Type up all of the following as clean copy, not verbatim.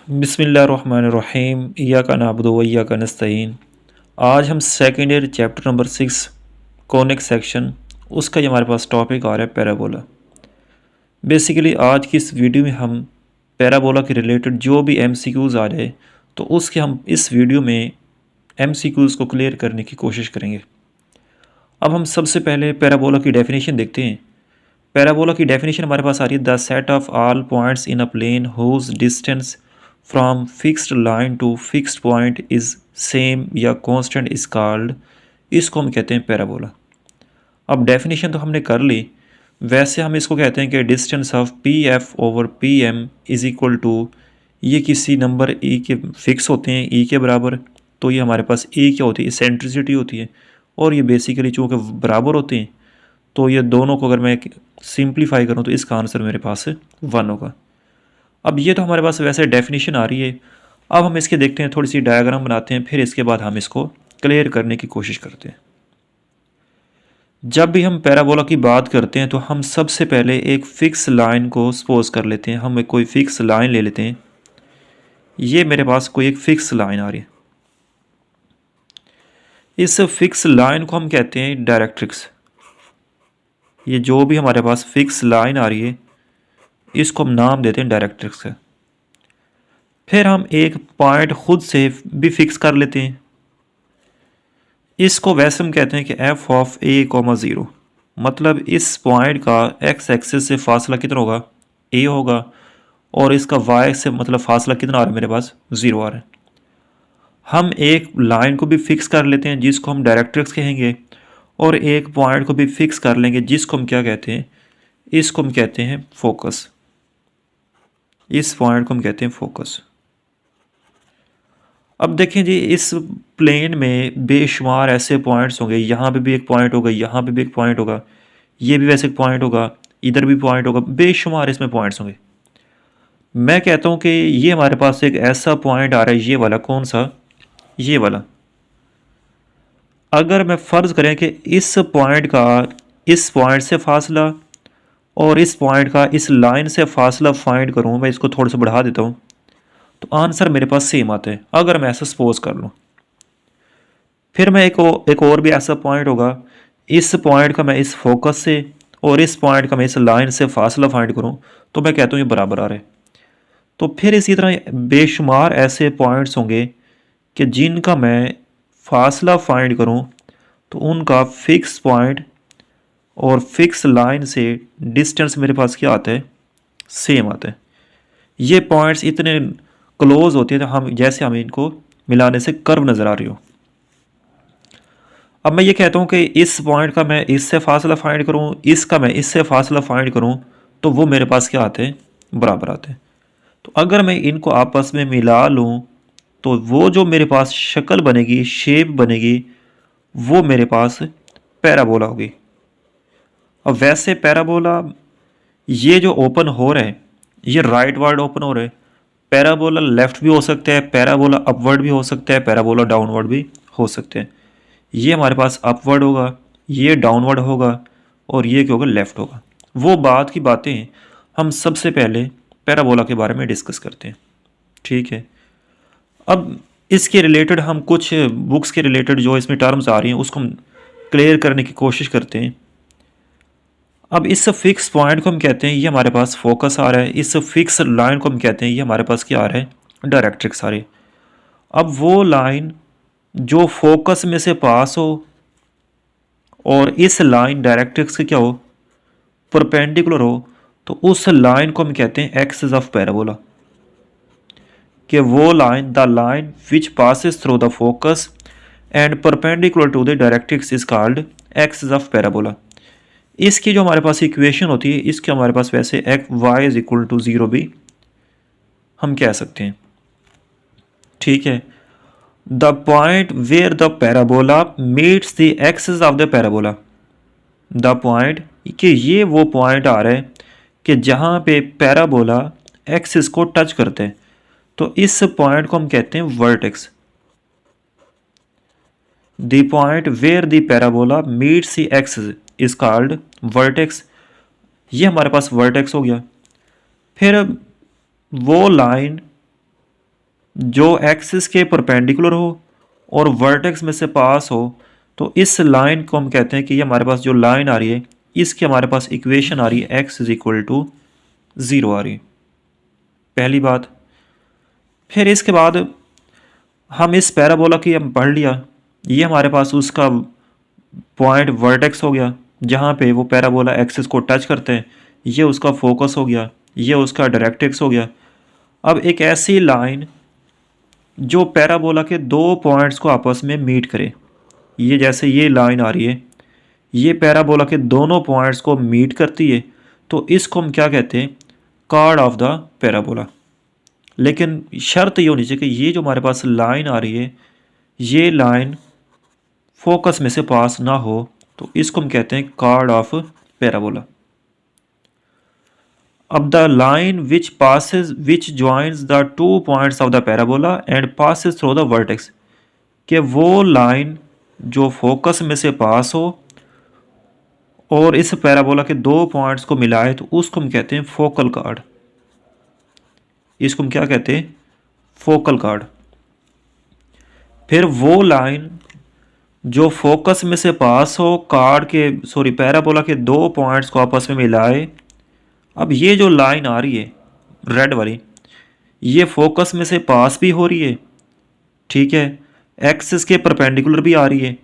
बिस्मिल्लाहिर्रहमानिर्रहीम इय्याका नअबुदु व इय्याका नस्तईन। आज हम second year chapter number 6 conic section उसका ही हमारे पास टॉपिक आ रहा है पैराबोला। बेसिकली आज की इस वीडियो में हम पैराबोला के रिलेटेड जो भी एमसीक्यूज़ आ जाए तो उसके हम इस वीडियो में एमसीक्यूज़ को क्लियर करने की कोशिश करेंगे। अब हम सबसे पहले पैराबोला की डेफिनेशन देखते हैं। पैराबोला की डेफिनेशन हमारे पास आ रही है the set of all points in a plane whose distance from fixed line to fixed point is same या कांस्टेंट इज़ कॉल्ड। इसको हम कहते हैं पैराबोला। अब डेफिनेशन तो हमने कर ली, वैसे हम इसको कहते हैं कि distance of P F over P M is equal to, ये किसी नंबर ई के फिक्स होते हैं ई के बराबर, तो ये हमारे पास ई क्या होती है, सेंट्रिसिटी होती है, और ये बेसिकली चूँकि बराबर होते हैं तो ये दोनों को अगर मैं सिंप्लीफाई करूँ तो इसका आंसर मेरे पास 1 होगा। अब ये तो हमारे पास वैसे डेफिनेशन आ रही है। अब हम इसके देखते हैं, थोड़ी सी डायग्राम बनाते हैं, फिर इसके बाद हम इसको क्लियर करने की कोशिश करते हैं। जब भी हम पैराबोला की बात करते हैं तो हम सबसे पहले एक फ़िक्स लाइन को सपोज कर लेते हैं। हम एक कोई फ़िक्स लाइन ले लेते हैं। ये मेरे पास कोई एक फ़िक्स लाइन आ रही है। इस फिक्स लाइन को हम कहते हैं डायरेक्ट्रिक्स। ये जो भी हमारे पास फ़िक्स लाइन आ रही है इसको हम नाम देते हैं डायरेक्ट्रिक्स है। फिर हम एक पॉइंट खुद से भी फिक्स कर लेते हैं। इसको वैसे हम कहते हैं कि F of A comma zero, मतलब इस पॉइंट का एक्स एक्सिस से फासला कितना होगा, ए होगा, और इसका वाई से मतलब फासला कितना आ रहा है मेरे पास, ज़ीरो आ रहा है। हम एक लाइन को भी फिक्स कर लेते हैं जिसको हम डायरेक्ट्रिक्स कहेंगे, और एक पॉइंट को भी फिक्स कर लेंगे जिसको हम क्या कहते हैं, इसको हम कहते हैं फोकस। इस पॉइंट को हम कहते हैं फोकस। अब देखें जी, इस प्लेन में बेशुमार ऐसे पॉइंट्स होंगे। यहाँ पे भी एक पॉइंट होगा, यहाँ पे भी एक पॉइंट होगा, ये भी वैसे एक पॉइंट होगा, इधर भी पॉइंट होगा, बेशुमार इसमें पॉइंट्स होंगे। मैं कहता हूँ कि ये हमारे पास एक ऐसा पॉइंट आ रहा है, ये वाला, कौन सा, ये वाला। अगर मैं फ़र्ज़ करें कि इस पॉइंट का इस पॉइंट से फासला और इस पॉइंट का इस लाइन से फासला फाइंड करूँ, मैं इसको थोड़ा सा बढ़ा देता हूँ, तो आंसर मेरे पास सेम आता है अगर मैं ऐसा सपोज कर लूँ। फिर मैं एक और भी ऐसा पॉइंट होगा, इस पॉइंट का मैं इस फोकस से और इस पॉइंट का मैं इस लाइन से फासला फाइंड करूँ, तो मैं कहता हूँ ये बराबर आ रहे। तो फिर इसी तरह बेशुमार ऐसे पॉइंट्स होंगे कि जिनका मैं फासला फाइंड करूँ तो उनका फिक्स पॉइंट और फिक्स लाइन से डिस्टेंस मेरे पास क्या आता है, सेम आता है। ये पॉइंट्स इतने क्लोज होते हैं तो हम जैसे हमें इनको मिलाने से कर्व नज़र आ रही हो। अब मैं ये कहता हूँ कि इस पॉइंट का मैं इससे फासला फाइंड करूँ, इसका मैं इससे फासला फाइंड करूँ, तो वो मेरे पास क्या आते हैं, बराबर आते हैं। तो अगर मैं इनको आपस में मिला लूँ तो वो जो मेरे पास शक्ल बनेगी, शेप बनेगी, वो मेरे पास पैराबोला होगी। अब वैसे पैराबोला ये जो ओपन हो रहे हैं, ये राइट वर्ड ओपन हो रहे हैं। पैराबोला लेफ़्ट भी हो सकता है, पैराबोला अपवर्ड भी हो सकता है, पैराबोला डाउनवर्ड भी हो सकते हैं। ये हमारे पास अपवर्ड होगा, ये डाउनवर्ड होगा, और ये क्या होगा, लेफ़्ट होगा। वो बात की बातें हम सबसे पहले पैराबोला के बारे में डिस्कस करते हैं, ठीक है। अब इसके रिलेटेड हम कुछ बुक्स के रिलेटेड जो इसमें टर्म्स आ रही हैं उसको हम क्लियर करने की कोशिश करते हैं। अब इस फिक्स पॉइंट को हम कहते हैं ये हमारे पास फोकस आ रहा है, इस फिक्स लाइन को हम कहते हैं ये हमारे पास क्या आ रहा है, डायरेक्ट्रिक्स आ रही है। अब वो लाइन जो फोकस में से पास हो और इस लाइन डायरेक्ट्रिक्स के क्या हो, परपेंडिकुलर हो, तो उस लाइन को हम कहते हैं एक्सिस ऑफ पैराबोला। कि वो line, the line which passes through the focus and perpendicular to the directrix is called axis of parabola. इसकी जो हमारे पास इक्वेशन होती है, इसके हमारे पास वैसे x y is equal to zero भी हम कह सकते हैं, ठीक है। The point where the parabola meets the axis of the parabola. The point कि ये वो पॉइंट आ रहा है कि जहाँ पे पैराबोला एक्सिस को टच करते हैं, तो इस पॉइंट को हम कहते हैं vertex. The point where the parabola meets the axis is called vertex. ये हमारे पास वर्टेक्स हो गया। फिर वो लाइन जो एक्सिस के परपेंडिकुलर हो और वर्टेक्स में से पास हो, तो इस लाइन को हम कहते हैं कि ये हमारे पास जो लाइन आ रही है इसकी हमारे पास इक्वेशन आ रही है x इज इक्वल टू 0 आ रही है, पहली बात। फिर इसके बाद हम इस पैराबोला की हम पढ़ लिया, ये हमारे पास उसका पॉइंट वर्टेक्स हो गया जहाँ पे वो पैराबोला एक्सिस को टच करते हैं, ये उसका फोकस हो गया, ये उसका डायरेक्ट्रिक्स हो गया। अब एक ऐसी लाइन जो पैराबोला के दो पॉइंट्स को आपस में मीट करे, ये जैसे ये लाइन आ रही है, ये पैराबोला के दोनों पॉइंट्स को मीट करती है, तो इसको हम क्या कहते हैं, कार्ड ऑफ द पैराबोला। लेकिन शर्त ये होनी चाहिए कि ये जो हमारे पास लाइन आ रही है ये लाइन फोकस में से पास ना हो, तो इसको हम कहते हैं कार्ड ऑफ पैराबोला। अब the line which joins the two points of the parabola and passes through the vertex, कि वो लाइन जो फोकस में से पास हो और इस पैराबोला के दो पॉइंट्स को मिलाए, तो उसको हम कहते हैं फोकल कार्ड। इसको हम क्या कहते हैं, फोकल कार्ड। फिर वो लाइन जो फोकस में से पास हो पैराबोला के दो पॉइंट्स को आपस में मिलाए। अब ये जो लाइन आ रही है रेड वाली, ये फोकस में से पास भी हो रही है, ठीक है, एक्सिस के परपेंडिकुलर भी आ रही है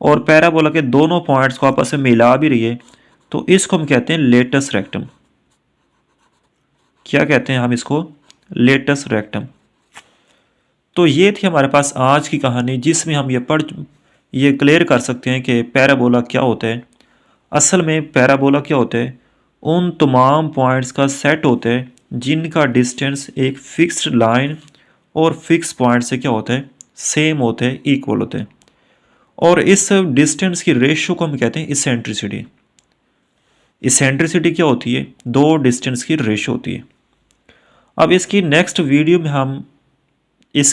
और पैराबोला के दोनों पॉइंट्स को आपस में मिला भी रही है, तो इसको हम कहते हैं लेटस रेक्टम। क्या कहते हैं हम इसको, लेटस रेक्टम। तो ये थी हमारे पास आज की कहानी जिसमें हम ये क्लियर कर सकते हैं कि पैराबोला क्या होता है। असल में पैराबोला क्या होता है, उन तमाम पॉइंट्स का सेट होता है जिनका डिस्टेंस एक फिक्स्ड लाइन और फिक्स पॉइंट से क्या होता है, सेम होते हैं, इक्वल होते हैं। और इस डिस्टेंस की रेशियो को हम कहते हैं इसेंट्रिसिटी। इसेंट्रिसिटी क्या होती है, दो डिस्टेंस की रेशियो होती है। अब इसकी नेक्स्ट वीडियो में हम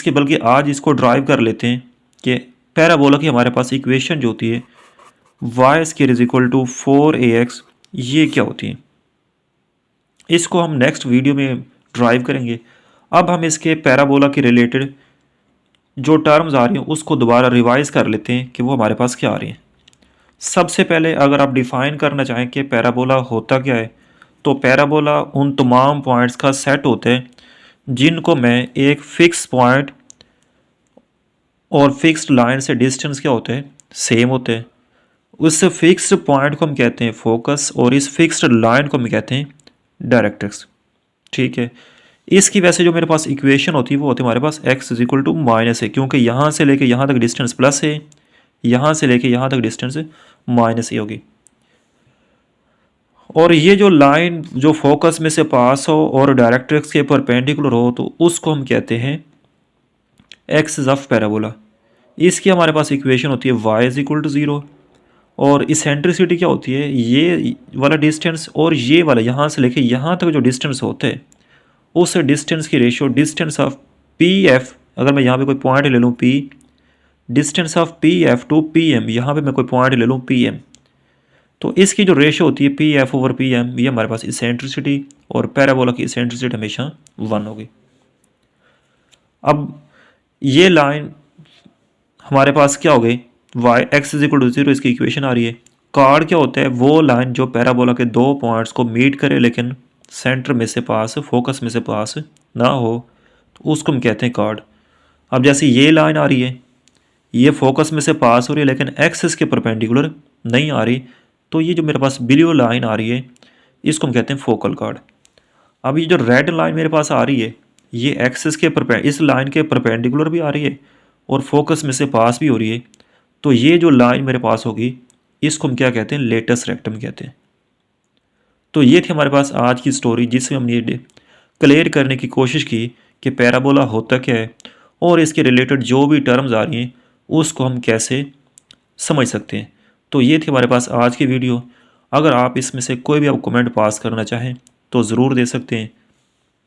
बल्कि आज इसको ड्राइव कर लेते हैं कि पैराबोला की हमारे पास इक्वेशन जो होती है y square is equal to 4ax, ये क्या होती है, इसको हम नेक्स्ट वीडियो में ड्राइव करेंगे। अब हम इसके पैराबोला के रिलेटेड जो टर्म्स आ रही हैं उसको दोबारा रिवाइज कर लेते हैं कि वो हमारे पास क्या आ रही हैं। सबसे पहले अगर आप डिफ़ाइन करना चाहें कि पैराबोला होता क्या है, तो पैराबोला उन तमाम पॉइंट्स का सेट होता है जिनको मैं एक फ़िक्स पॉइंट और फिक्स्ड लाइन से डिस्टेंस क्या होते हैं, सेम होते हैं। उस फिक्स्ड पॉइंट को हम कहते हैं फोकस और इस फिक्स्ड लाइन को हम कहते हैं डायरेक्ट्रिक्स, ठीक है। इसकी वैसे जो मेरे पास इक्वेशन होती है वो होती है हमारे पास x is equal to minus है, क्योंकि यहाँ से लेके यहाँ तक डिस्टेंस प्लस है, यहाँ से लेके यहाँ तक डिस्टेंस माइनस ए होगी। और ये जो लाइन जो फोकस में से पास हो और डायरेक्ट्रिक्स के परपेंडिकुलर हो, तो उसको हम कहते हैं एक्सिस ऑफ पैराबोला। इसकी हमारे पास इक्वेशन होती है y इज इक्वल टू 0। और इसेंट्रिसिटी क्या होती है, ये वाला डिस्टेंस और ये वाला यहाँ से लेके यहाँ तक जो डिस्टेंस होते हैं उस डिस्टेंस की ratio distance of P F, अगर मैं यहाँ पे कोई पॉइंट ले लूँ p, distance of P F to P M, यहाँ पर मैं कोई पॉइंट ले लूँ पी एम, तो इसकी जो रेशियो होती है P F over P M, ये हमारे पास इसेंट्रिसिटी, और पैराबोला की इसेंट्रिसिटी हमेशा 1 होगी। अब ये लाइन हमारे पास क्या हो गई, y x is equal to 0, इसकी इक्वेशन आ रही है। कार्ड क्या होता है, वो लाइन जो पैराबोला के दो पॉइंट्स को मीट करे लेकिन सेंटर में से पास, फोकस में से पास ना हो, तो उसको हम कहते हैं कार्ड। अब जैसे ये लाइन आ रही है, ये फोकस में से पास हो रही है लेकिन एक्सिस के परपेंडिकुलर नहीं आ रही, तो ये जो मेरे पास बिलो लाइन आ रही है इसको हम कहते हैं फोकल कार्ड। अब ये जो रेड लाइन मेरे पास आ रही है, ये एक्सिस के इस लाइन के परपेंडिकुलर भी आ रही है और फोकस में से पास भी हो रही है, तो ये जो लाइन मेरे पास होगी इसको हम क्या कहते हैं, लेटस रेक्टम कहते हैं। तो ये थी हमारे पास आज की स्टोरी जिसमें हमने ये क्लियर करने की कोशिश की कि पैराबोला होता क्या है और इसके रिलेटेड जो भी टर्म्स आ रही हैं उसको हम कैसे समझ सकते हैं। तो ये थी हमारे पास आज की वीडियो। अगर आप इसमें से कोई भी आप कमेंट पास करना चाहें तो ज़रूर दे सकते हैं।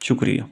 शुक्रिया।